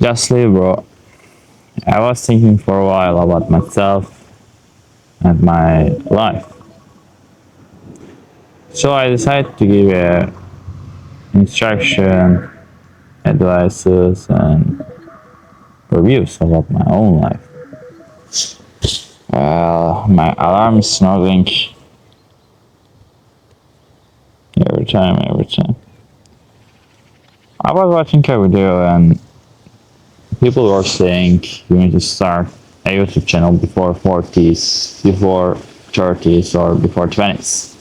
Just live, bro. I was thinking for a while about myself and my life. So I decided to give instruction, advices, and reviews about my own life. Well, my alarm is snoring every time. I was watching a video and people were saying you need to start a YouTube channel before 40s, before 30s, or before 20s.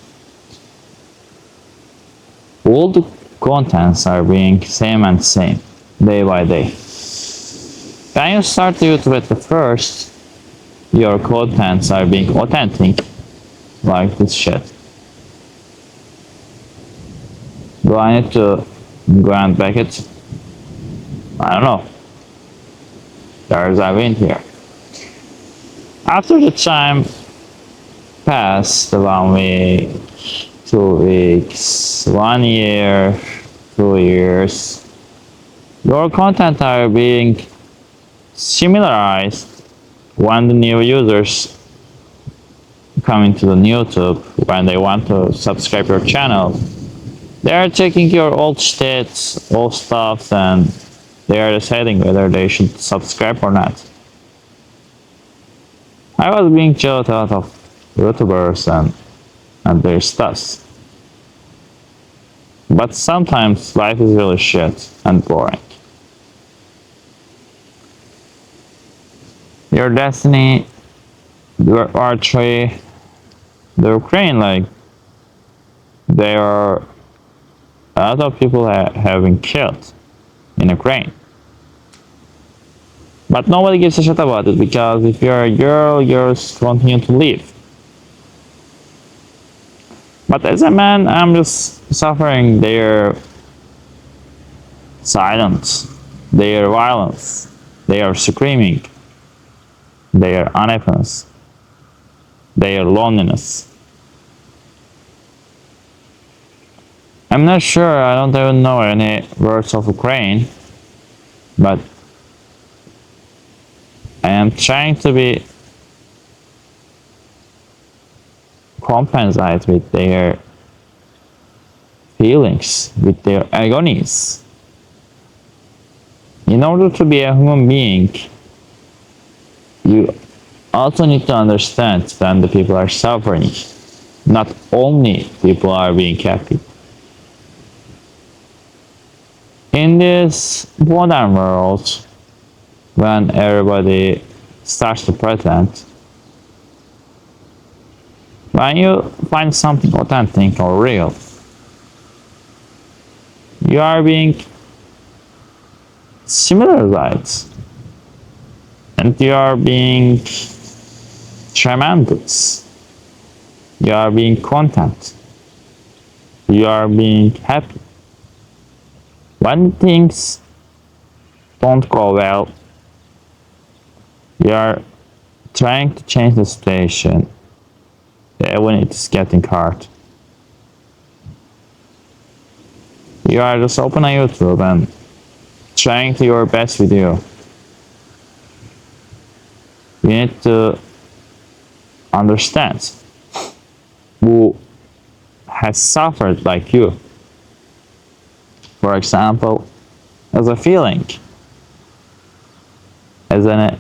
All the contents are being same and same, day by day. When you start YouTube at the first, your contents are being authentic, like this shit. Do I need to go and back it? I don't know. There's a wind here. After the time passed, 1 week, 2 weeks, 1 year, 2 years, your content are being similarized when the new users come into the YouTube, when they want to subscribe your channel. They are checking your old stats, old stuff, and they are deciding whether they should subscribe or not. I was being jealous out of YouTubers and their stuff. But sometimes life is really shit and boring. Your destiny, your archery, the Ukraine, like, there are a lot of people have been killed in Ukraine. But nobody gives a shit about it because if you're a girl, girls continue to live. But as a man, I'm just suffering their silence, their violence, their screaming, their unhappiness, their loneliness. I'm not sure, I don't even know any words of Ukraine, but I am trying to be compensated with their feelings, with their agonies. In order to be a human being, you also need to understand when the people are suffering. Not only people are being happy. In this modern world, when everybody starts to pretend, when you find something authentic or real, you are being similarized and you are being tremendous. You are being content. You are being happy. When things don't go well, you are trying to change the situation when it's getting hard. You are just open a YouTube and trying to your best with you. You need to understand who has suffered like you. For example, as a feeling, as an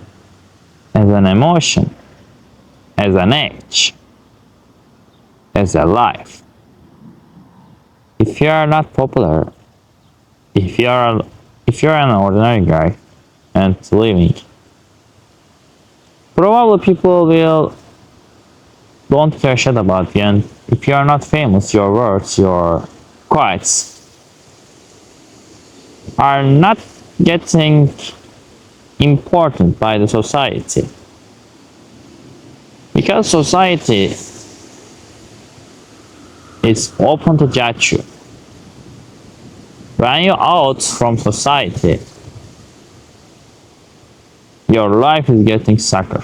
emotion, as an age, as a life. If you are not popular, if you are an ordinary guy and living, probably people will don't care shit about you, and if you are not famous, your words, your quotes are not getting important by the society. Because society is open to judge you. When you're out from society, your life is getting sucker.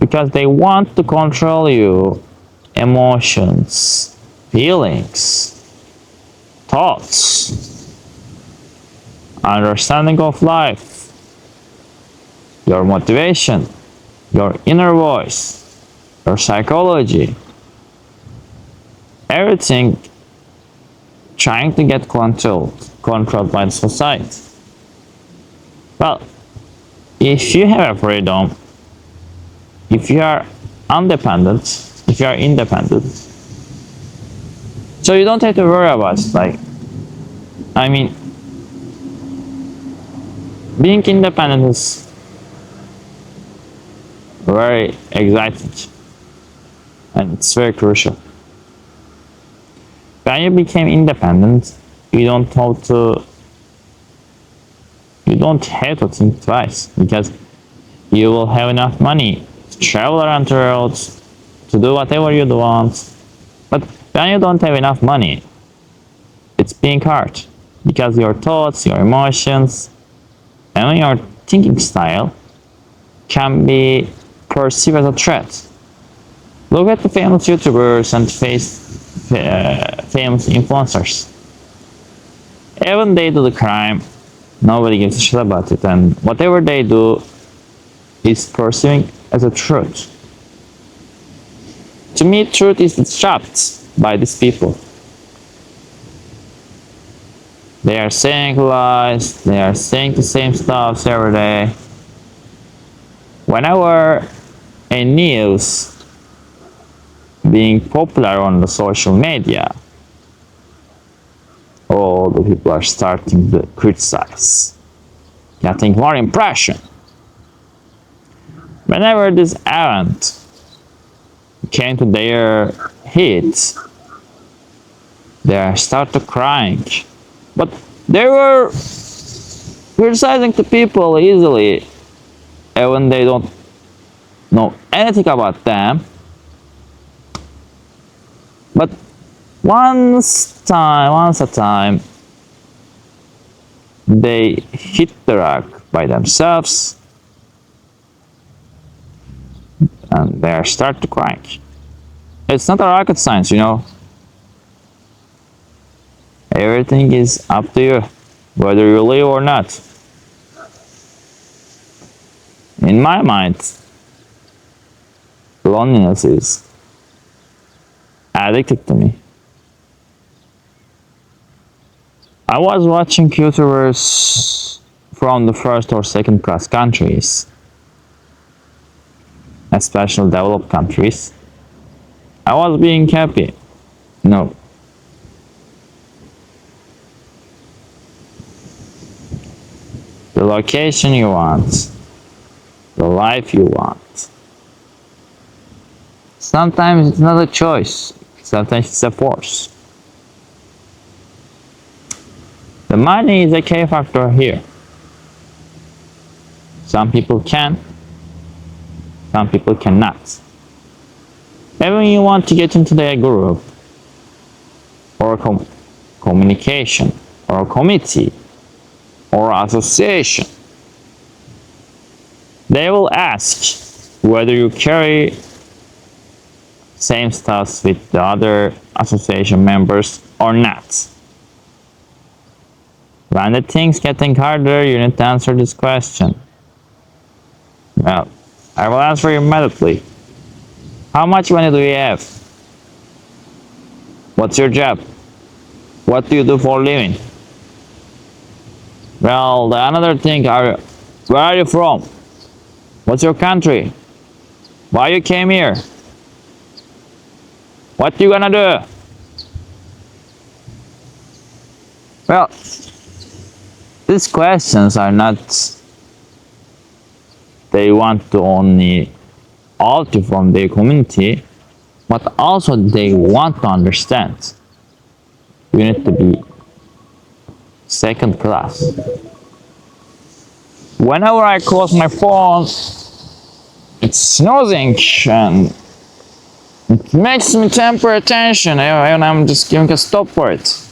Because they want to control you, emotions, feelings, thoughts. understanding of life, your motivation, your inner voice, your psychology, everything trying to get controlled by the society. Well, if you have a freedom, if you are independent, if you are independent, so you don't have to worry about it. Like, I mean, being independent is very exciting and it's very crucial. When you became independent, you don't have to think twice because you will have enough money to travel around the world, to do whatever you want. But when you don't have enough money, it's being hard because your thoughts, your emotions, and your thinking style can be perceived as a threat. Look at the famous YouTubers and famous influencers. Even they do the crime, nobody gives a shit about it, and whatever they do is perceived as a truth. To me, truth is trapped by these people. They are saying lies, they are saying the same stuff every day. Whenever a news being popular on the social media, all the people are starting to criticize, getting more impression. Whenever this event came to their heat, they started crying. But they were criticizing the people easily, even they don't know anything about them. But once a time, they hit the rock by themselves, and they start to crying. It's not a rocket science, you know. Everything is up to you, whether you live or not. In my mind, loneliness is addicted to me. I was watching YouTubers from the first or second class countries, especially developed countries. I was being happy. No. The location you want, the life you want. Sometimes it's not a choice, sometimes it's a force. The money is a key factor here. Some people can, some people cannot. Even you want to get into a group, or a communication, or a committee, or association, they will ask whether you carry same stuff with the other association members or not. When the things getting harder, you need to answer this question. Well, I will answer you immediately. How much money do you have? What's your job? What do you do for a living? Well, the another thing, where are you from? What's your country? Why you came here? What you gonna do? Well, these questions are not, they want to only out from their community, but also they want to understand. You need to be second class. Whenever I close my phone, it's snoozing and it makes me temper attention and I'm just giving a stop for it.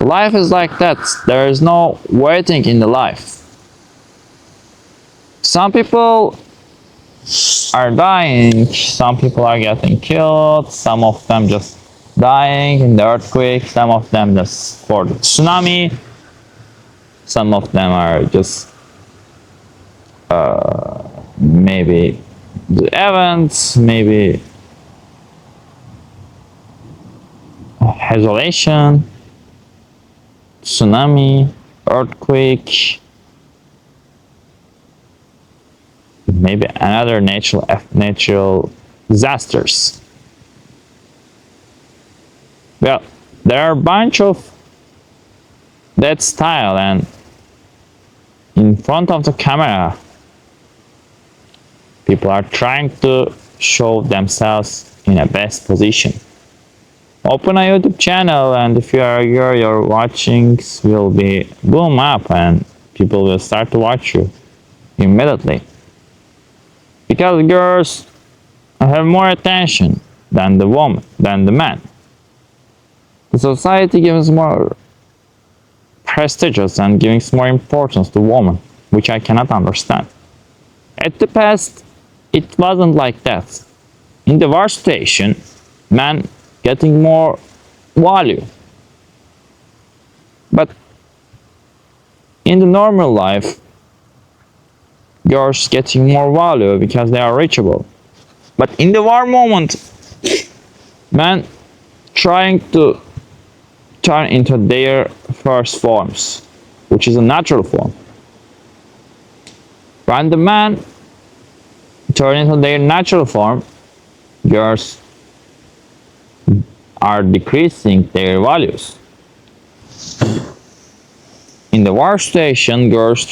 Life is like that. There is no waiting in the life. Some people are dying, some people are getting killed, some of them just dying in the earthquake, some of them just for the tsunami. Some of them are just maybe the events, maybe isolation, tsunami, earthquake, maybe another natural disasters. Well, there are a bunch of that style, and in front of the camera, people are trying to show themselves in a best position. Open a YouTube channel, and if you are here, your watchings will be boom up, and people will start to watch you immediately. Because girls have more attention than the woman, than the man. The society gives more prestigious and gives more importance to women, which I cannot understand. At the past, it wasn't like that. In the war station, men getting more value. But in the normal life, girls getting more value because they are reachable. But in the war moment, men trying to turn into their first forms, which is a natural form. When the men turn into their natural form, girls are decreasing their values. In the war station, girls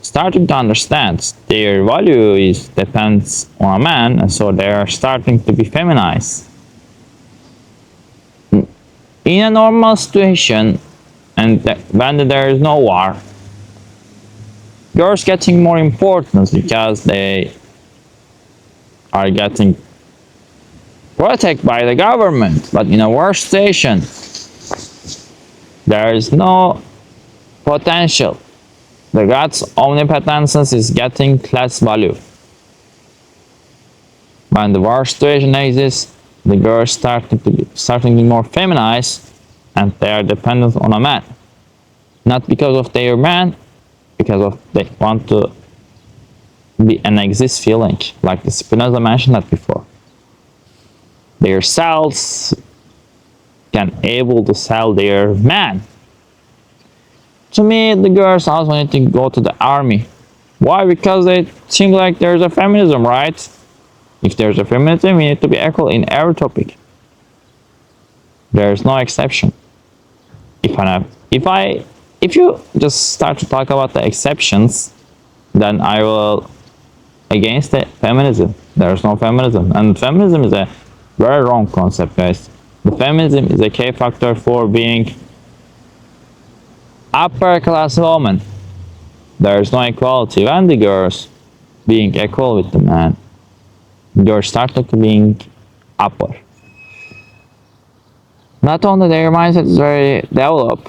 starting to understand their value is depends on a man, and so they are starting to be feminized. In a normal situation, and when there is no war, girls getting more importance because they are getting protected by the government. But in a war station, there is no potential. The God's omnipotence is getting less value. When the war situation exists, the girls starting to be more feminized, and they are dependent on a man. Not because of their man, because of they want to be an exist feeling, like the Spinoza mentioned that before. Their cells can able to sell their man. To me, the girls also need to go to the army. Why? Because they think like there's a feminism, right? If there's a feminism, we need to be equal in every topic. There is no exception. If you just start to talk about the exceptions, then I will against the feminism. There is no feminism, and feminism is a very wrong concept, guys. The feminism is a key factor for being upper class woman. There is no equality. When the girls being equal with the man, girls start to being upper. Not only their mindset is very developed,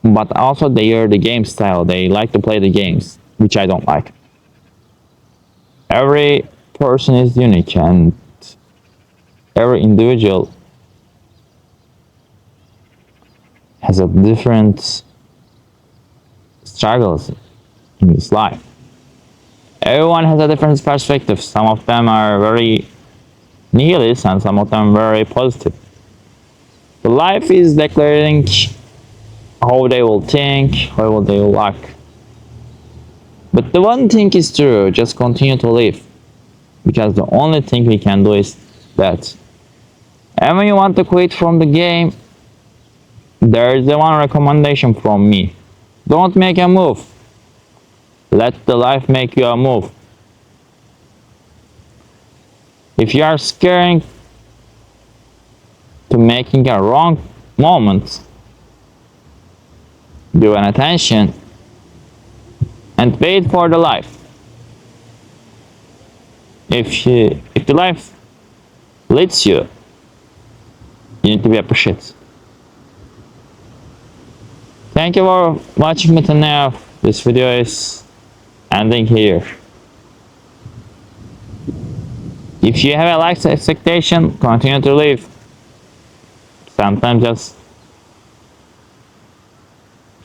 but also the game style. They like to play the games, which I don't like. Every person is unique, and every individual has a different struggles in his life. Everyone has a different perspective. Some of them are very nihilist, and some of them very positive. The life is declaring how they will think, how they will act. But the one thing is true, just continue to live. Because the only thing we can do is that. And when you want to quit from the game, there is the one recommendation from me. Don't make a move. Let the life make you a move. If you are scaring to making a wrong moment, give an attention and wait for the life. If the life leads you, you need to be appreciated. Thank you for watching me till now. This video is ending here. If you have a like expectation, continue to live. Sometimes just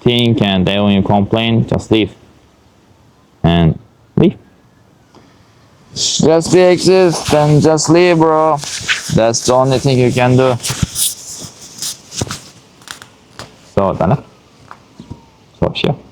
think and then when you complain, just leave. And leave. Just be exist and just leave, bro. That's the only thing you can do. そうだな。そうしよう。